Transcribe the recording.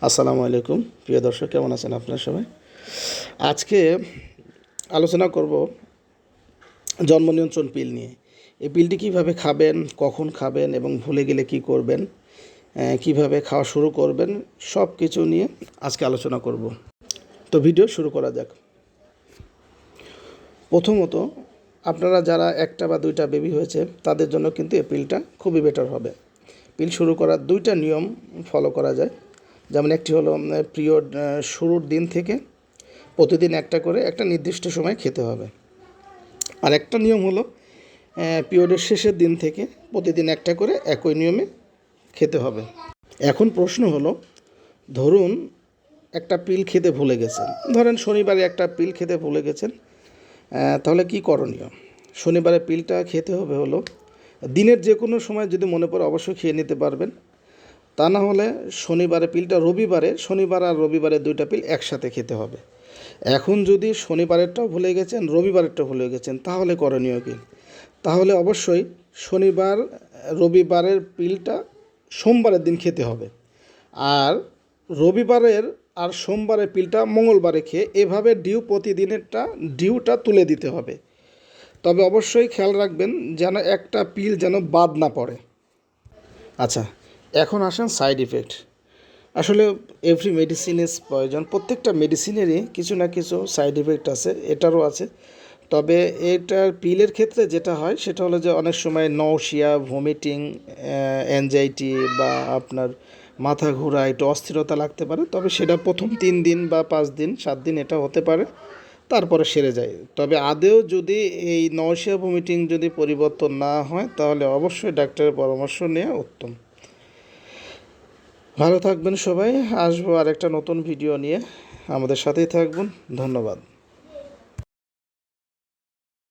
আসসালামু আলাইকুম প্রিয় দর্শক, কেমন আছেন আপনারা সবাই? আজকে আলোচনা করব জন্ম নিয়ন্ত্রণ পিল নিয়ে। এই পিলটি কীভাবে খাবেন, কখন খাবেন এবং ভুলে গেলে কী করবেন, কীভাবে খাওয়া শুরু করবেন, সব কিছু নিয়ে আজকে আলোচনা করব। তো ভিডিও শুরু করা যাক। প্রথমত, আপনারা যারা একটা বা দুইটা বেবি হয়েছে তাদের জন্য কিন্তু এই পিলটা খুবই বেটার হবে। পিল শুরু করার দুইটা নিয়ম ফলো করা যায়। যেমন একটি হলো পিরিয়ড শুরুর দিন থেকে প্রতিদিন একটা করে একটা নির্দিষ্ট সময় খেতে হবে। আর একটা নিয়ম হলো পিরিয়ডের শেষের দিন থেকে প্রতিদিন একটা করে একই নিয়মে খেতে হবে। এখন প্রশ্ন হলো, ধরুন একটা পিল খেতে ভুলে গেছেন, ধরেন শনিবারে একটা পিল খেতে ভুলে গেছেন, তাহলে কি করণীয়? শনিবারে পিলটা খেতে হবে হলো দিনের যে কোনো সময় যদি মনে পড়ে অবশ্যই খেয়ে নিতে পারবেন। তা না হলে শনিবারে পিলটা শনিবার আর রবিবারে দুইটা পিল একসাথে খেতে হবে। এখন যদি শনিবারেরটাও ভুলে গেছেন, রবিবারেরটাও ভুলে গেছেন, তাহলে করণীয় কী? তাহলে অবশ্যই শনিবার রবিবারের পিলটা সোমবারের দিন খেতে হবে, আর রবিবারের আর সোমবারের পিলটা মঙ্গলবারে খেয়ে এভাবে প্রতিদিনেরটা ডিউটা তুলে দিতে হবে। তবে অবশ্যই খেয়াল রাখবেন যেন একটা পিল যেন বাদ না পড়ে। আচ্ছা, এখন আসেন সাইড ইফেক্ট। আসলে এভরি মেডিসিন ইজ প্রয়োজন, প্রত্যেকটা মেডিসিনেরই কিছু না কিছু সাইড ইফেক্ট আছে, এটারও আছে। তবে এটার পিলের ক্ষেত্রে যেটা হয় সেটা হলো যে অনেক সময় নওশিয়া, ভমিটিং, অ্যাংজাইটি বা আপনার মাথা ঘোরা, একটু অস্থিরতা লাগতে পারে। তবে সেটা প্রথম 3 দিন বা 5 দিন 7 দিন এটা হতে পারে, তারপরে সেরে যায়। তবে আদেও যদি এই নওশিয়া, ভমিটিং যদি পরিবর্তন না হয় তাহলে অবশ্যই ডাক্তারের পরামর্শ নেওয়া উত্তম। ভালো থাকবেন সবাই। আসবো আরেকটা নতুন ভিডিও নিয়ে, আমাদের সাথেই থাকবেন। ধন্যবাদ।